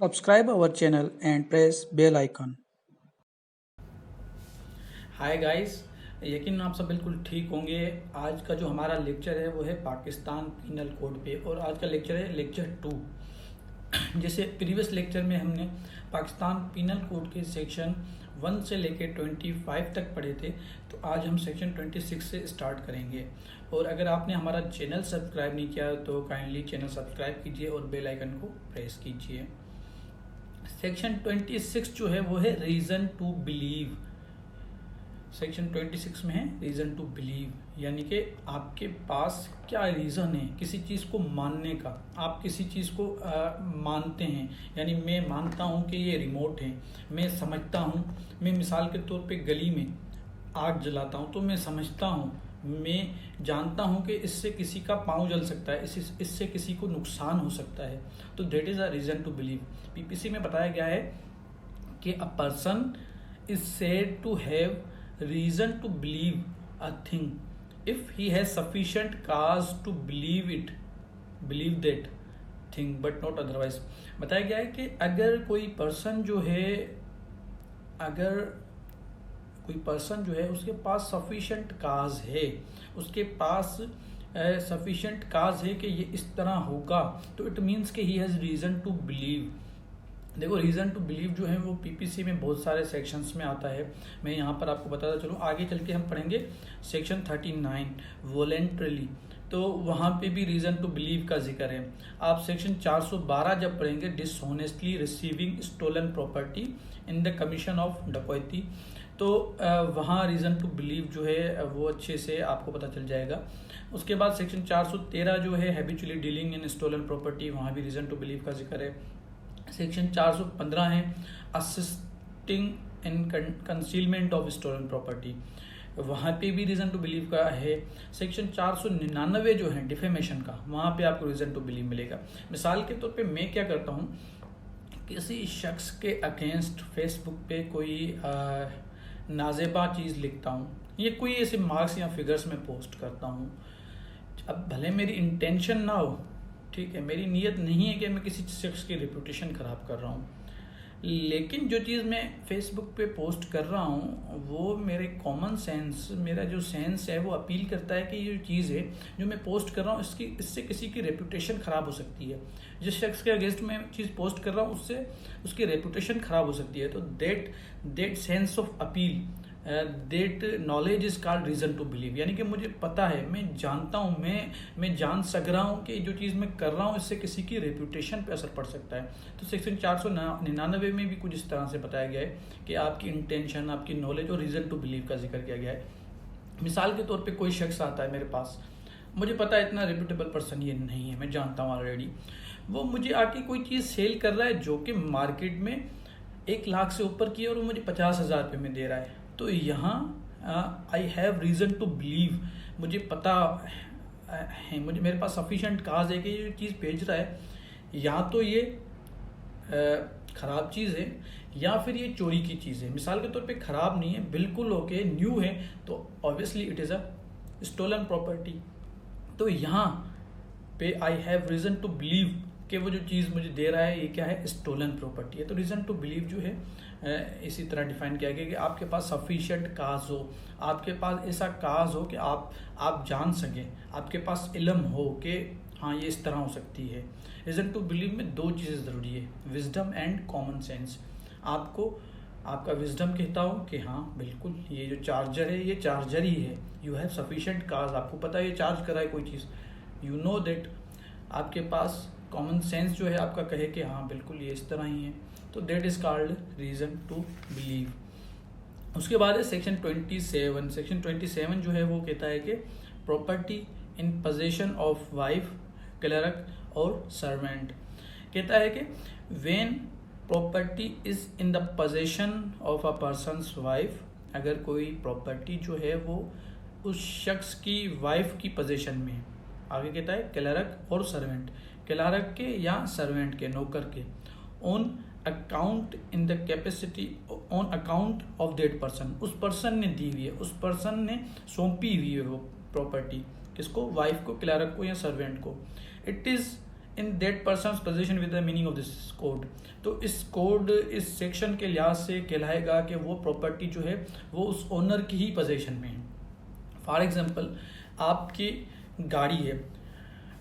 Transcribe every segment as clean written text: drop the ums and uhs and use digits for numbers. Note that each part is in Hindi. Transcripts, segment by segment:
Subscribe our channel and press bell icon. Hi guys, यकीन आप सब बिल्कुल ठीक होंगे। आज का जो हमारा लेक्चर है वो है पाकिस्तान पीनल कोड पे, और आज का लेक्चर है लेक्चर 2। जैसे प्रीवियस लेक्चर में हमने पाकिस्तान पीनल कोड के सेक्शन 1 से लेके 25 तक पढ़े थे, तो आज हम सेक्शन 26 से स्टार्ट करेंगे। और अगर आपने हमारा चैनल सब्सक्राइब नहीं किया तो काइंडली चैनल सब्सक्राइब कीजिए और बेल आइकन को प्रेस कीजिए। सेक्शन 26 जो है वो है रीज़न टू बिलीव। सेक्शन 26 में है रीज़न टू बिलीव, यानी कि आपके पास क्या रीज़न है किसी चीज़ को मानने का। आप किसी चीज़ को मानते हैं, यानी मैं मानता हूँ कि ये रिमोट है, मैं समझता हूँ। मैं मिसाल के तौर पे गली में आग जलाता हूँ तो मैं समझता हूँ, मैं जानता हूँ कि इससे किसी का पाँव जल सकता है, इससे किसी को नुकसान हो सकता है। तो that is a reason to believe. PPC में बताया गया है कि a person is said to have reason to believe a thing if he has sufficient cause to believe that thing but not otherwise। बताया गया है कि अगर कोई पर्सन जो है उसके पास सफिशिएंट काज है, उसके पास सफिशिएंट काज है कि ये इस तरह होगा, तो इट मीन्स कि he has reason to believe. देखो, रीज़न टू बिलीव जो है वो पीपीसी में बहुत सारे सेक्शंस में आता है। मैं यहाँ पर आपको बताता चलूँ। आगे चल के हम पढ़ेंगे सेक्शन 39 वॉलेंट्रली, तो वहाँ पे भी रीज़न टू बिलीव का जिक्र है। आप सेक्शन 412 जब पढ़ेंगे dishonestly receiving stolen property in the commission of dacoity, तो वहाँ रीज़न टू बिलीव जो है वो अच्छे से आपको पता चल जाएगा। उसके बाद सेक्शन 413 जो है habitually dealing in stolen property, वहाँ भी रीज़न टू बिलीव का जिक्र है। सेक्शन 415 है assisting in concealment of stolen property, वहाँ पे भी रीज़न टू बिलीव का है। सेक्शन 499 जो है डिफेमेशन का, वहाँ पे आपको रीज़न टू बिलीव मिलेगा। मिसाल के तौर पे मैं क्या करता हूँ, किसी शख्स के अगेंस्ट फेसबुक पे कोई नाजेबा चीज़ लिखता हूँ, ये कोई ऐसे मार्क्स या फिगर्स में पोस्ट करता हूँ। अब भले मेरी इंटेंशन ना हो, ठीक है, मेरी नीयत नहीं है कि मैं किसी शख्स की रेपुटेशन ख़राब कर रहा हूँ, लेकिन जो चीज़ मैं फेसबुक पे पोस्ट कर रहा हूँ वो मेरे कॉमन सेंस, मेरा जो सेंस है वो अपील करता है कि ये जो चीज़ है जो मैं पोस्ट कर रहा हूँ इससे किसी की रेपुटेशन ख़राब हो सकती है। जिस शख्स के अगेंस्ट मैं चीज़ पोस्ट कर रहा हूँ उससे उसकी रेपुटेशन ख़राब हो सकती है। तो that sense of appeal, that knowledge is called reason to believe, यानी कि मुझे पता है, मैं जानता हूँ, मैं जान सक रहा हूँ कि जो चीज़ मैं कर रहा हूँ इससे किसी की रेपुटेशन पे असर पड़ सकता है। तो सेक्शन 499 में भी कुछ इस तरह से बताया गया है कि आपकी इंटेंशन, आपकी नॉलेज और रीज़न टू बिलीव का जिक्र किया गया है। मिसाल के तौर पर कोई शख्स आता है मेरे पास, मुझे पता है इतना रेपुटेबल पर्सन ये नहीं है, मैं जानता हूँ ऑलरेडी, वो मुझे आके कोई चीज़ सेल कर रहा है जो कि मार्केट में 1 लाख से ऊपर की है और वो मुझे 50,000 रुपये में दे रहा है। तो यहाँ I have reason to believe, मुझे पता है, मेरे पास सफिशेंट काज है कि ये चीज़ भेज रहा है या तो ये ख़राब चीज़ है या फिर ये चोरी की चीज़ है। मिसाल के तौर पे ख़राब नहीं है, बिल्कुल ओके, न्यू है, तो obviously it is a stolen property. तो यहाँ पे I have reason to believe कि वो जो चीज़ मुझे दे रहा है ये क्या है, स्टोलन प्रॉपर्टी है। तो रीज़न टू बिलीव जो है इसी तरह डिफाइन किया गया कि आपके पास सफिशिएंट काज हो, आपके पास ऐसा काज हो कि आप जान सकें, आपके पास इल्म हो कि हाँ ये इस तरह हो सकती है। रीज़न टू बिलीव में 2 चीज़ें ज़रूरी है, विजडम एंड कॉमन सेंस। आपको आपका विजडम कहता हो कि हाँ बिल्कुल ये जो चार्जर है ये चार्जर ही है, यू हैव सफिशिएंट काज, आपको पता है ये चार्ज करा है कोई चीज़, यू नो दैट। आपके पास कॉमन सेंस जो है आपका कहे कि हाँ बिल्कुल ये इस तरह ही है, तो that is called reason to believe. उसके बाद है सेक्शन 27। सेक्शन 27 जो है वो कहता है कि property in possession of wife, clerk और सर्वेंट। कहता है कि when property is in the possession of a person's wife, अगर कोई प्रॉपर्टी जो है वो उस शख्स की वाइफ की पोजेशन में है। आगे कहता है क्लर्क और सर्वेंट, क्लर्क के या सर्वेंट के, नौकर के, on account in the capacity, on account of that person, उस पर्सन ने दी हुई है, उस पर्सन ने सौंपी हुई है वो प्रॉपर्टी, किसको, वाइफ को, क्लर्क को या सर्वेंट को। It is in that persons position with the meaning of this code. तो इस कोड इस सेक्शन के लिहाज से कहलाएगा कि वो प्रॉपर्टी जो है वो उस ओनर की ही पोजीशन में है। फॉर एग्जांपल आपकी गाड़ी है,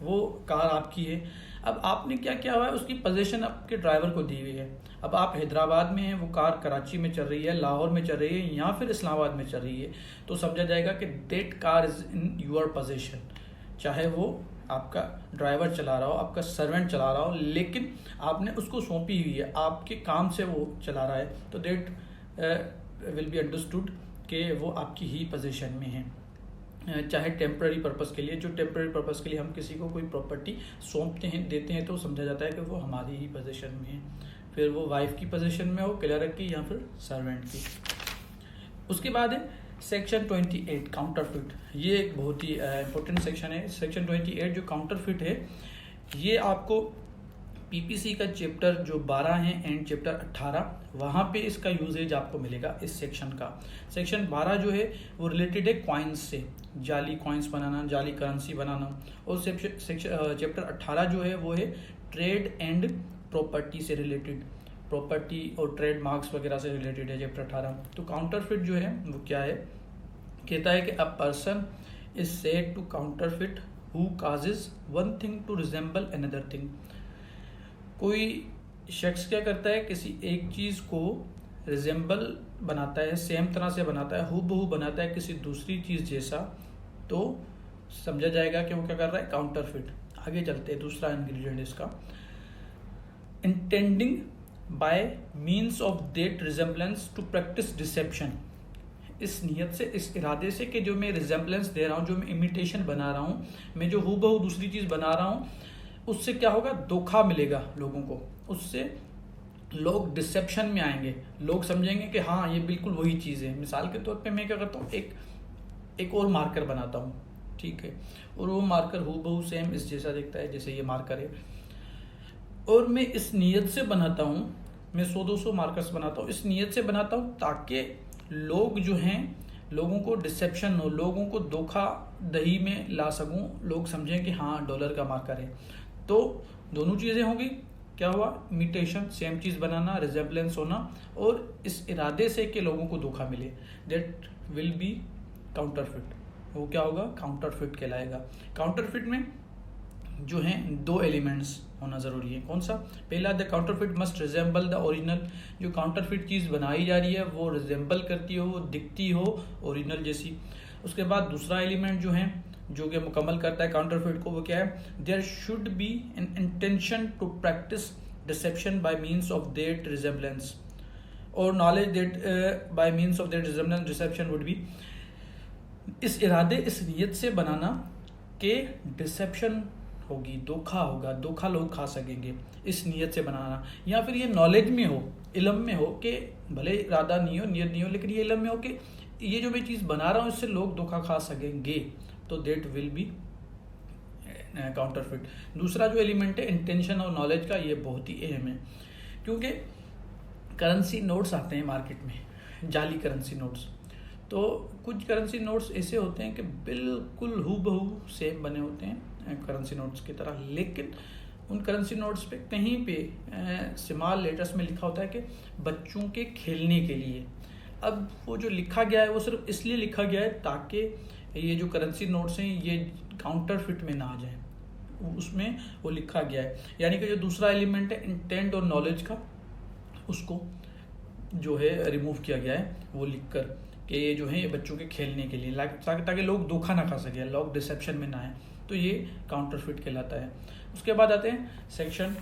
वो कार आपकी है, अब आपने क्या किया हुआ है, उसकी पोजीशन आपके ड्राइवर को दी हुई है। अब आप हैदराबाद में हैं, वो कार कराची में चल रही है, लाहौर में चल रही है या फिर इस्लामाबाद में चल रही है, तो समझा जाएगा कि that car is in your position. चाहे वो आपका ड्राइवर चला रहा हो, आपका सर्वेंट चला रहा हो, लेकिन आपने उसको सौंपी हुई है, आपके काम से वो चला रहा है, तो दैट विल बी अंडरस्टूड कि वो आपकी ही पोजीशन में है। चाहे टेम्पररी पर्पस के लिए, जो टेम्पररी पर्पस के लिए हम किसी को कोई प्रॉपर्टी सौंपते हैं, देते हैं, तो समझा जाता है कि वो हमारी ही पोजीशन में है। फिर वो वाइफ की पोजीशन में हो, क्लर्क की, या फिर सर्वेंट की। उसके बाद है सेक्शन 28 काउंटरफिट। ये एक बहुत ही इंपॉर्टेंट सेक्शन है। सेक्शन 28 जो काउंटरफिट है, ये आपको पीपीसी का चैप्टर जो 12 है एंड चैप्टर 18, वहाँ पे इसका यूजेज आपको मिलेगा इस सेक्शन का। सेक्शन 12 जो है वो रिलेटेड है कॉइन्स से, जाली कॉइन्स बनाना, जाली करेंसी बनाना। और चैप्टर 18 जो है वो है ट्रेड एंड प्रॉपर्टी से रिलेटेड, प्रॉपर्टी और ट्रेड मार्क्स वगैरह से रिलेटेड है चैप्टर 18। तो काउंटरफिट जो है वो क्या है, कहता है कि a person is said to counterfeit who causes one thing to resemble another thing. कोई शख्स क्या करता है, किसी एक चीज़ को रिजेंबल बनाता है, सेम तरह से बनाता है, हूबहू बनाता है किसी दूसरी चीज़ जैसा, तो समझा जाएगा कि वो क्या कर रहा है, काउंटरफिट। आगे चलते हैं, दूसरा इंग्रेडिएंट इसका, intending by means of that resemblance to practice deception. इस नियत से, इस इरादे से कि जो मैं रिजेंबलेंस दे रहा हूँ, जो मैं इमिटेशन बना रहा हूँ, मैं जो हूबहू दूसरी चीज़ बना रहा हूँ, उससे क्या होगा, धोखा मिलेगा लोगों को, उससे लोग डिसेप्शन में आएंगे, लोग समझेंगे कि हाँ ये बिल्कुल वही चीज़ है। मिसाल के तौर पे मैं क्या करता हूँ, एक और मार्कर बनाता हूँ, ठीक है, और वो मार्कर हूबहू सेम इस जैसा दिखता है जैसे ये मार्कर है, और मैं इस नियत से बनाता हूँ, मैं 100-200 मार्कर्स बनाता हूँ, इस नियत से बनाता हूँ ताकि लोग जो हैं, लोगों को डिसेप्शन हो, लोगों को धोखा दही में ला सकूं, लोग समझें कि हाँ डॉलर का मार्कर है। तो दोनों चीज़ें होंगी, क्या हुआ, इमिटेशन, सेम चीज़ बनाना, रिजेंबलेंस होना, और इस इरादे से कि लोगों को धोखा मिले, दैट विल बी काउंटरफिट। वो क्या होगा, काउंटरफिट कहलाएगा। काउंटरफिट में जो हैं 2 एलिमेंट्स होना ज़रूरी है। कौन सा, पहला, the counterfeit must resemble the original. जो काउंटरफिट चीज़ बनाई जा रही है वो रिजेंबल करती हो, वो दिखती हो ओरिजिनल जैसी। उसके बाद दूसरा एलिमेंट जो है, जो कि मुकम्मल करता है काउंटरफिट को, वो क्या है, there should be an intention to practice deception by means of that resemblance, और knowledge that by means of that resemblance deception would be. इस इरादे, इस नियत से बनाना कि डिसेप्शन होगी, धोखा होगा, धोखा लोग खा सकेंगे, इस नियत से बनाना। या फिर ये नॉलेज में हो, इल्म में हो, कि भले इरादा नहीं हो, नियत नहीं हो, लेकिन ये इल्म में हो कि ये जो मैं चीज़ बना रहा हूँ इससे लोग धोखा खा सकेंगे, तो दैट विल बी काउंटरफिट। दूसरा जो एलिमेंट है इंटेंशन और नॉलेज का, ये बहुत ही अहम है, क्योंकि करेंसी नोट्स आते हैं मार्केट में, जाली करेंसी नोट्स। तो कुछ करेंसी नोट्स ऐसे होते हैं कि बिल्कुल हूबहू सेम बने होते हैं करेंसी नोट्स की तरह, लेकिन उन करेंसी नोट्स पे कहीं पे स्मॉल लेटर्स में लिखा होता है कि बच्चों के खेलने के लिए। अब वो जो लिखा गया है वो सिर्फ इसलिए लिखा गया है ताकि ये जो करेंसी नोट्स हैं ये काउंटरफिट में ना आ जाए, उसमें वो लिखा गया है। यानी कि जो दूसरा एलिमेंट है इंटेंट और नॉलेज का, उसको जो है रिमूव किया गया है, वो लिखकर कि ये जो है ये बच्चों के खेलने के लिए, ताकि लोग धोखा ना खा सके, लोग डिसेप्शन में ना आए, तो ये काउंटरफिट कहलाता है। उसके बाद आते हैं सेक्शन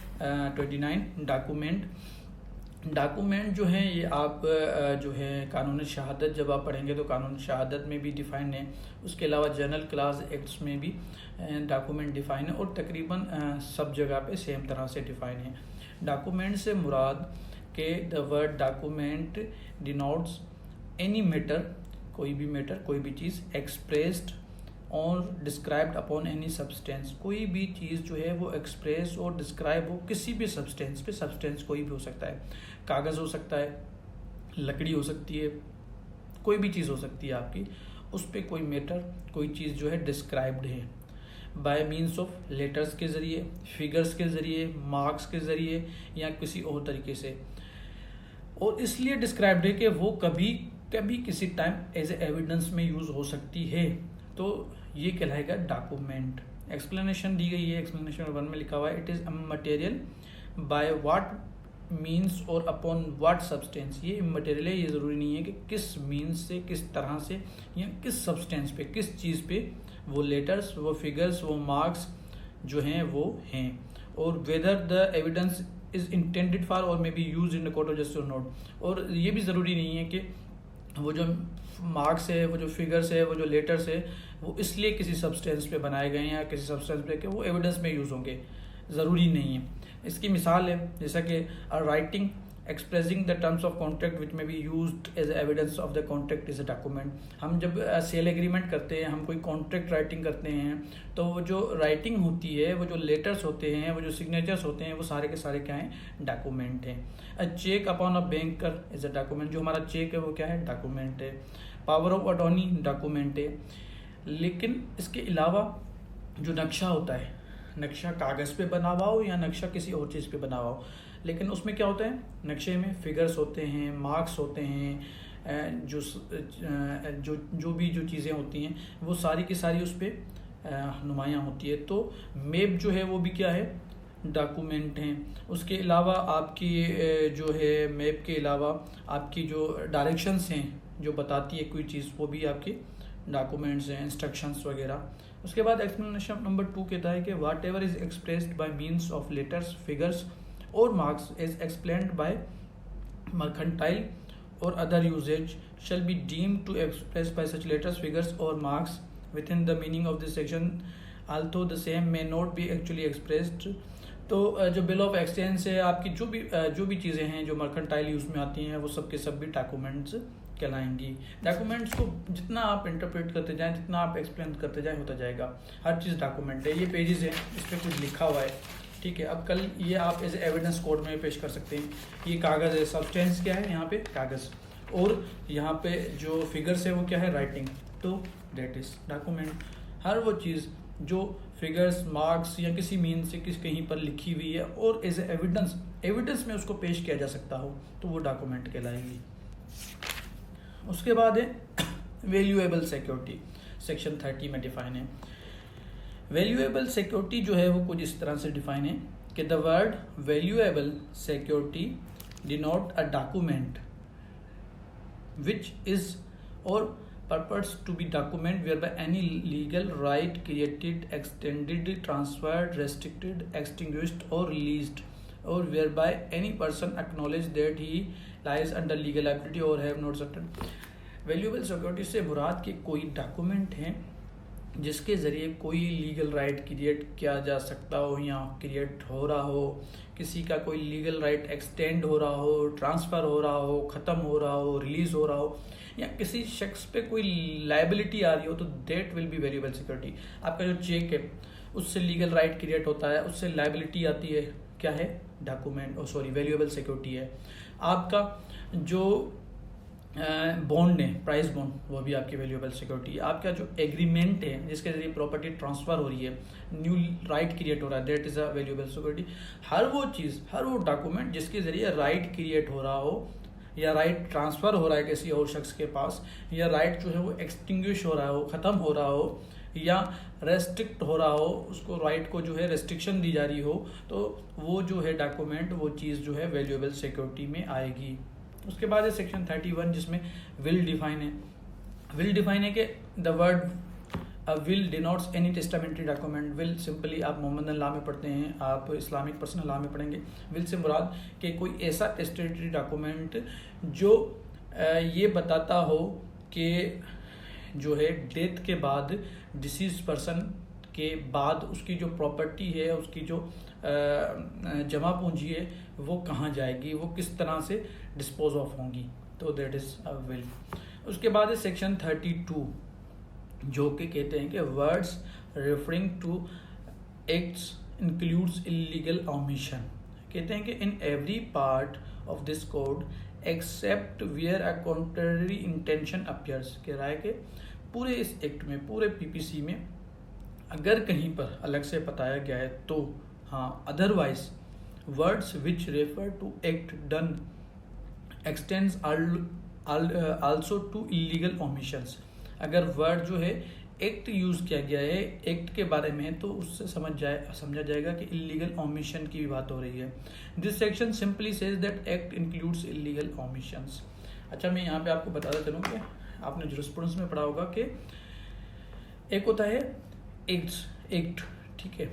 29 डॉक्यूमेंट। डॉक्यूमेंट जो है ये आप जो है कानून शहादत जब आप पढ़ेंगे तो कानून शहादत में भी डिफ़ाइन है, उसके अलावा जनरल क्लास एक्ट्स में भी डॉक्यूमेंट डिफ़ाइन है, और तकरीबन सब जगह पे सेम तरह से डिफ़ाइन है। डॉक्यूमेंट से मुराद के the word document denotes any matter, कोई भी मैटर, कोई भी चीज़, एक्सप्रेस्ड और डिस्क्राइब्ड अपॉन एनी सब्सटेंस, कोई भी चीज़ जो है वो एक्सप्रेस और डिस्क्राइब हो किसी भी सब्सटेंस पे, सब्सटेंस कोई भी हो सकता है, कागज़ हो सकता है, लकड़ी हो सकती है, कोई भी चीज़ हो सकती है आपकी, उस पर कोई मैटर, कोई चीज़ जो है डिस्क्राइब्ड है। बाय मीन्स ऑफ लेटर्स के ज़रिए, फिगर्स के ज़रिए, मार्क्स के ज़रिए या किसी और तरीके से। और इसलिए डिस्क्राइब्ड है कि वो कभी कभी किसी टाइम एज ए एविडेंस में यूज़ हो सकती है, तो ये कहलाएगा डॉक्यूमेंट। एक्सप्लेनेशन दी गई है, एक्सप्लेनेशन 1 में लिखा हुआ है, it is material by what means और अपॉन व्हाट सब्सटेंस। ये इमटेरियल है, ये ज़रूरी नहीं है कि किस मीन्स से, किस तरह से या किस सब्सटेंस पे, किस चीज़ पे वो लेटर्स, वो फिगर्स, वो मार्क्स जो हैं वो हैं, और whether the evidence is intended for और may be use in court of justice और नॉट। और ये भी ज़रूरी नहीं है कि वो जो मार्क्स है, वो जो फिगर्स है, वो जो लेटर्स है, वो इसलिए किसी सब्सटेंस पे बनाए गए हैं या किसी सब्सटेंस पे कि वो एविडेंस में यूज़ होंगे, ज़रूरी नहीं है। इसकी मिसाल है जैसा कि writing expressing the terms of contract which may be used as evidence of the contract is a document. हम जब सेल एग्रीमेंट करते हैं, हम कोई कॉन्ट्रैक्ट राइटिंग करते हैं, तो वो जो राइटिंग होती है, वो जो लेटर्स होते हैं, वो जो सिग्नेचर्स होते हैं, वो सारे के सारे क्या हैं, डॉक्यूमेंट हैं। A cheque upon a banker is a document. जो हमारा चेक है वो क्या है, डॉक्यूमेंट है। पावर ऑफ अटॉर्नी डॉक्यूमेंट है। लेकिन इसके अलावा जो नक्शा होता है, नक्शा कागज़ पे बना हुआ हो या नक्शा किसी और चीज़ पे बना हुआ हो, लेकिन उसमें क्या होता है, नक्शे में फिगर्स होते हैं, मार्क्स होते हैं, जो भी जो चीज़ें होती हैं वो सारी की सारी उस पर नुमायाँ होती है। तो मैप जो है वो भी क्या है, डॉक्यूमेंट हैं। उसके अलावा आपकी जो है मैप के अलावा आपकी जो डायरेक्शंस हैं जो बताती है कोई चीज़, वो भी आपके डॉक्यूमेंट्स हैं, इंस्ट्रक्शंस वगैरह। उसके बाद एक्सप्लेनेशन नंबर 2 कहता है कि whatever is expressed by means of letters, figures और marks is explained by mercantile और other usages shall be deemed to express by such letters, figures or marks within the meaning of this section, although the same may not be actually expressed। तो जो बिल ऑफ एक्सचेंज है, आपकी जो भी चीज़ें हैं जो मर्केंटाइल यूज़ में आती हैं, वो सब के सब भी डॉक्यूमेंट्स कहलाएंगी। डॉक्यूमेंट्स को जितना आप इंटरप्रेट करते जाएं, जितना आप एक्सप्लेन करते जाएं, होता जाएगा। हर चीज़ डॉक्यूमेंट है। ये पेजेस हैं, इस पर कुछ लिखा हुआ है, ठीक है। अब कल ये आप एज एविडेंस कोर्ट में पेश कर सकते हैं। ये कागज़ है, सब्सटेंस क्या है यहाँ पे, कागज़, और यहाँ पे जो फिगर्स है वो क्या है, राइटिंग। तो डेट इज डॉक्यूमेंट। हर वो चीज़ जो फिगर्स, मार्क्स या किसी मीन से कहीं पर लिखी हुई है और एज एविडेंस में उसको पेश किया जा सकता हो, तो वो डॉक्यूमेंट कहलाएगी। उसके बाद है वैल्यूएबल सिक्योरिटी, सेक्शन 30 में डिफाइन है। वैल्यूएबल सिक्योरिटी जो है वो कुछ इस तरह से डिफाइन है कि the word valuable security denote a document which is or purpose to be document whereby any legal right created, extended, transferred, restricted, extinguished or released, or whereby any person acknowledge that he lies under legal liability or have not certain। Valuable security से मुराद के कोई डॉक्यूमेंट हैं जिसके ज़रिए कोई लीगल राइट क्रिएट किया जा सकता हो या क्रिएट हो रहा हो, किसी का कोई लीगल राइट एक्सटेंड हो रहा हो, ट्रांसफ़र हो रहा हो, ख़त्म हो रहा हो, रिलीज़ हो रहा हो, या किसी शख्स पे कोई लाइबिलिटी आ रही हो, तो that will be valuable security. आपका जो चेक है उससे लीगल राइट क्रिएट होता है, उससे लाइबिलिटी आती है, क्या है, डॉक्यूमेंट, वैल्यूएबल सिक्योरिटी है। आपका जो बॉन्ड है, प्राइस बॉन्ड, वो भी आपकी वैल्यूएबल सिक्योरिटी है। आपका जो एग्रीमेंट है जिसके जरिए प्रॉपर्टी ट्रांसफ़र हो रही है, न्यू राइट क्रिएट हो रहा है, that is a valuable security. हर वो चीज़, हर वो डॉक्यूमेंट जिसके जरिए राइट क्रिएट हो रहा हो या राइट ट्रांसफ़र हो रहा है किसी और शख्स के पास, या राइट जो है वो एक्सटिंग्विश हो रहा हो, ख़त्म हो रहा हो, या रेस्ट्रिक्ट हो रहा हो, उसको राइट को जो है रेस्ट्रिक्शन दी जा रही हो, तो वो जो है डॉक्यूमेंट, वो चीज़ जो है वैल्यूएबल सिक्योरिटी में आएगी। उसके बाद है सेक्शन 31 जिसमें विल डिफाइन है। विल डिफाइन है कि the word will denotes any testamentary document. Will simply आप मोहम्मदन लॉ में पढ़ते हैं, आप इस्लामिक पर्सनल लॉ में पढ़ेंगे। विल से मुराद कि कोई ऐसा टेस्टेटरी डॉक्यूमेंट जो ये बताता हो कि जो है डेथ के बाद, डिसीज पर्सन के बाद उसकी जो प्रॉपर्टी है, उसकी जो जमा पूंजी है, वो कहाँ जाएगी, वो किस तरह से डिस्पोज ऑफ होंगी, तो दैट इज अ विल। उसके बाद है सेक्शन 32 जो कि कहते हैं कि words referring to acts includes illegal omission. कहते हैं कि in every part of this code except where a contrary intention appears. कह रहा है कि पूरे इस एक्ट में, पूरे पीपीसी में अगर कहीं पर अलग से बताया गया है तो हाँ, otherwise words which refer to act done extends also to illegal omissions. अगर वर्ड जो है एक्ट यूज किया गया है एक्ट के बारे में तो उससे समझा जाएगा कि इलीगल ओमिशन की भी बात हो रही है। This section simply says that act includes illegal omissions. अच्छा, मैं यहाँ पे आपको बताता चलूँ कि आपने जूरिस्प्रूडेंस में पढ़ा होगा कि एक होता है एक्ट, ठीक है,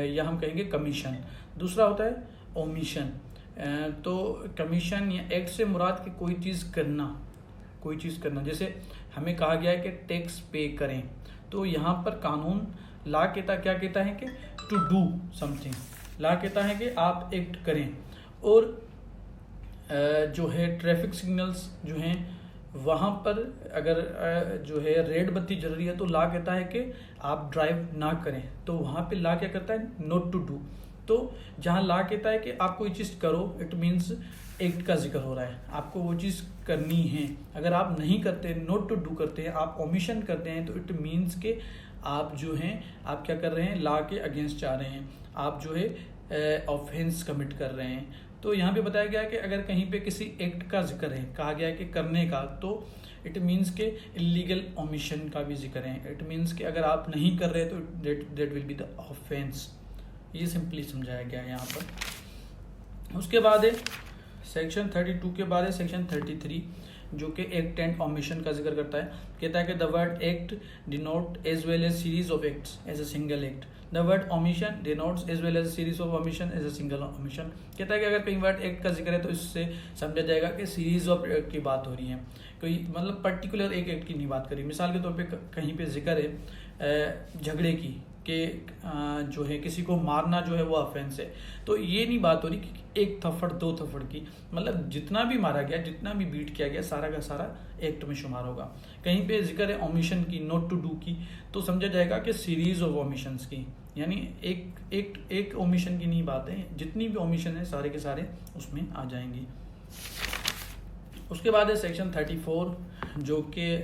या हम कहेंगे कमीशन। दूसरा होता है ओमिशन। तो कमीशन या एक्ट से मुराद कि कोई चीज़ करना, जैसे हमें कहा गया है कि टैक्स पे करें, तो यहाँ पर कानून ला क्या कहता है कि टू डू समथिंग। ला कहता है कि आप एक्ट करें। और जो है ट्रैफिक सिग्नल्स जो हैं वहाँ पर अगर जो है रेड बत्ती जल रही है तो ला कहता है कि आप ड्राइव ना करें, तो वहाँ पे ला क्या करता है, नॉट टू डू। तो जहाँ ला कहता है कि आप कोई चीज़ करो, इट मीन्स एक्ट का जिक्र हो रहा है, आपको वो चीज़ करनी है। अगर आप नहीं करते, नॉट टू डू करते हैं, आप ओमिशन करते हैं, तो इट मीन्स के आप जो हैं आप क्या कर रहे हैं, ला के अगेंस्ट जा रहे हैं, आप जो है ऑफेंस कमिट कर रहे हैं। तो यहाँ पे बताया गया है कि अगर कहीं पे किसी एक्ट का जिक्र है, कहा गया है कि करने का, तो इट मीन्स के इलीगल ओमिशन का भी जिक्र है। इट मीन्स कि अगर आप नहीं कर रहे तो that will be the offence. ये सिंपली समझाया गया है यहाँ पर। उसके बाद है सेक्शन 32 के बाद है सेक्शन 33 जो कि एक्ट एंड ओमिशन का जिक्र करता है। कहता है कि the word act denote as well as series of acts as a single act. The word omission denotes as well as series of omission as a single omission. कहता है कि अगर कहीं वर्ड एक्ट का जिक्र है तो इससे समझा जाएगा कि सीरीज ऑफ एक्ट की बात हो रही है, कोई मतलब पर्टिकुलर एक एक्ट की नहीं बात करी। मिसाल के तौर पे कहीं पे जिक्र है झगड़े की कि जो है किसी को मारना जो है वो ऑफेंस है, तो ये नहीं बात हो रही कि एक थप्पड़ दो थप्पड़ की, मतलब जितना भी मारा गया, जितना भी बीट किया गया, सारा का सारा एक्ट में शुमार होगा। कहीं पे जिक्र है ओमिशन की, नॉट टू डू की, तो समझा जाएगा कि सीरीज ऑफ ओमिशंस की, यानी एक ओमिशन की नहीं बात है, जितनी भी ओमिशन है सारे के सारे उसमें आ जाएंगी। उसके बाद है सेक्शन 34 जो कि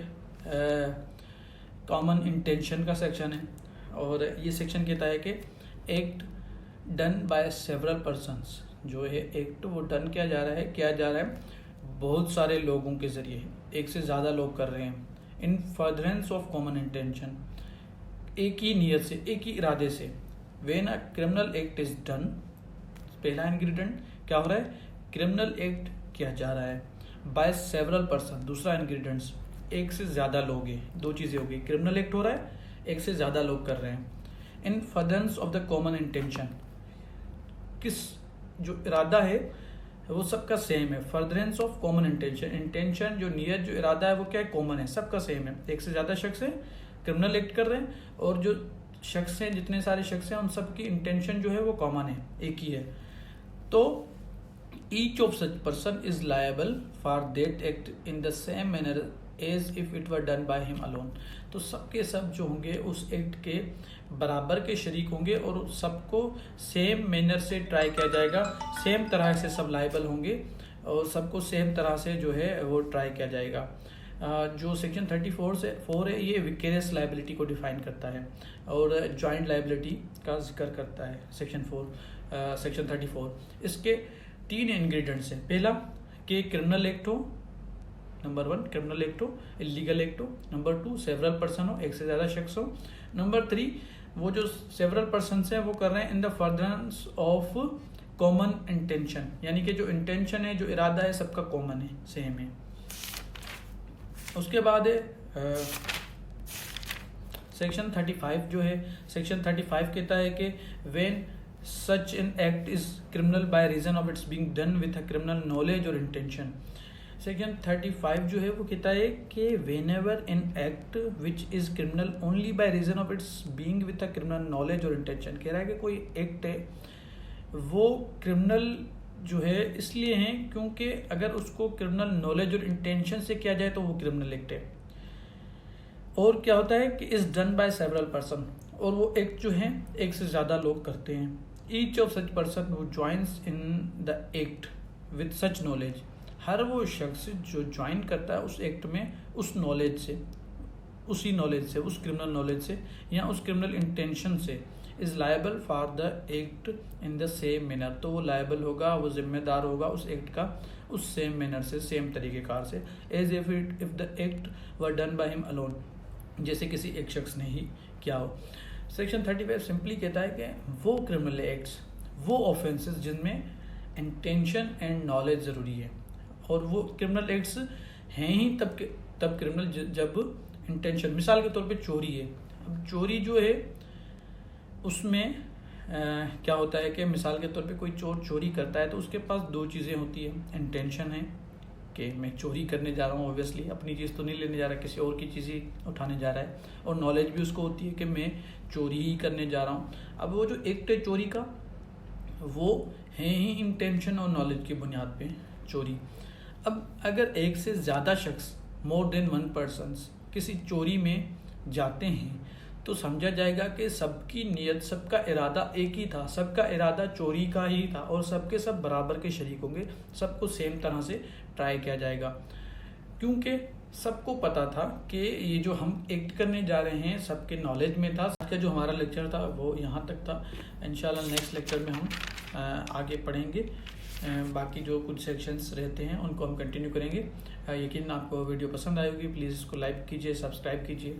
कॉमन इंटेंशन का सेक्शन है। और ये सेक्शन कहता है कि act done by several persons, जो है एक्ट वो डन किया जा रहा है बहुत सारे लोगों के जरिए, एक से ज़्यादा लोग कर रहे हैं। इन फर्दरेंस ऑफ कॉमन इंटेंशन, एक ही नीयत से, एक ही इरादे से। When a criminal act is done, पहला इंग्रेडिएंट क्या हो रहा है, क्रिमिनल एक्ट किया जा रहा है बाय सेवरल पर्सन। दूसरा इंग्रेडिएंट्स, एक से ज़्यादा लोग हैं, दो चीज़ें होगी, क्रिमिनल एक्ट हो रहा है, एक से ज़्यादा लोग कर रहे हैं। इन furtherance of the common intention, किस जो इरादा है वो सबका सेम है। Furtherance of common intention, intention जो नियत जो इरादा है वो क्या है, कॉमन है, सबका सेम है। एक से ज़्यादा शख्स है क्रिमिनल एक्ट कर रहे हैं, और जो शख्स हैं, जितने सारे शख्स हैं, उन सबकी इंटेंशन जो है वो कॉमन है, एक ही है। तो each of such person is liable for that act in the same manner as if it were done by him alone. तो सबके सब जो होंगे उस एक्ट के बराबर के शरीक होंगे और सबको सेम मैनर से ट्राई किया जाएगा, सेम तरह से सब लायबल होंगे और सबको सेम तरह से जो है वो ट्राई किया जाएगा। जो सेक्शन 34 है ये विकेरियस लाइबिलिटी को डिफाइन करता है और जॉइंट लाइबिलिटी का जिक्र करता है सेक्शन 34। इसके 3 इंग्रेडिएंट्स हैं। पहला कि क्रिमिनल एक्ट हो, नंबर 1 क्रिमिनल एक्ट हो, इलीगल एक्ट हो, नंबर 2 सेवरल पर्सन हो, एक से ज़्यादा शख्स हो, नंबर 3 वो जो सेवरल पर्सन हैं वो कर रहे हैं in the furtherance of common intention, यानी कि जो इंटेंशन है, जो इरादा है, सबका कॉमन है, सेम है। उसके बाद है सेक्शन 35 जो है, सेक्शन 35 कहता है कि when such an act is criminal by reason of its being done with a criminal knowledge और इंटेंशन। सेक्शन 35 जो है वो कहता है कि whenever an act which is criminal only by reason of its being with a criminal knowledge और इंटेंशन। कह रहा है कि कोई एक्ट है वो क्रिमिनल जो है इसलिए है क्योंकि अगर उसको क्रिमिनल नॉलेज और इंटेंशन से किया जाए तो वो क्रिमिनल एक्ट है। और क्या होता है कि is done by several person, और वो एक्ट जो है एक से ज़्यादा लोग करते हैं। Each of such person who joins in the act with such knowledge, हर वो शख्स जो ज्वाइन करता है उस एक्ट में उस नॉलेज से, उसी नॉलेज से, उस क्रिमिनल नॉलेज से या उस क्रिमिनल इंटेंशन से, is liable for the act in the same manner, तो वो लायबल होगा, वो जिम्मेदार होगा उस एक्ट का उस सेम मैनर से, सेम तरीक़ेकार से, as if the act were done by him alone, जैसे किसी एक शख्स ने ही किया हो। सेक्शन 35 सिंपली कहता है कि वो क्रिमिनल एक्ट्स, वो ऑफेंसेस जिनमें इंटेंशन एंड नॉलेज ज़रूरी है, और वो क्रिमिनल एक्ट्स हैं ही तब क्रिमिनल जब इंटेंशन, मिसाल के तौर पे चोरी है। अब चोरी जो है उसमें क्या होता है कि मिसाल के तौर पे कोई चोर चोरी करता है तो उसके पास दो चीज़ें होती है, इंटेंशन है कि मैं चोरी करने जा रहा हूँ, ऑब्वियसली अपनी चीज़ तो नहीं लेने जा रहा, किसी और की चीज़ ही उठाने जा रहा है, और नॉलेज भी उसको होती है कि मैं चोरी ही करने जा रहा हूँ। अब वो जो एक्ट है चोरी का, वो है ही इंटेंशन और नॉलेज की बुनियाद पे चोरी। अब अगर एक से ज़्यादा शख्स, मोर देन वन पर्सन्स, किसी चोरी में जाते हैं तो समझा जाएगा कि सबकी नीयत, सबका इरादा एक ही था, सबका इरादा चोरी का ही था, और सबके सब बराबर के शरीक होंगे, सबको सेम तरह से ट्राई किया जाएगा, क्योंकि सबको पता था कि ये जो हम एक्ट करने जा रहे हैं सबके नॉलेज में था। आज का जो हमारा लेक्चर था वो यहाँ तक था। इंशाल्लाह नेक्स्ट लेक्चर में हम आगे पढ़ेंगे, बाकी जो कुछ सेक्शंस रहते हैं उनको हम कंटिन्यू करेंगे। यकीन आपको वीडियो पसंद आएगी, प्लीज़ इसको लाइक कीजिए, सब्सक्राइब कीजिए।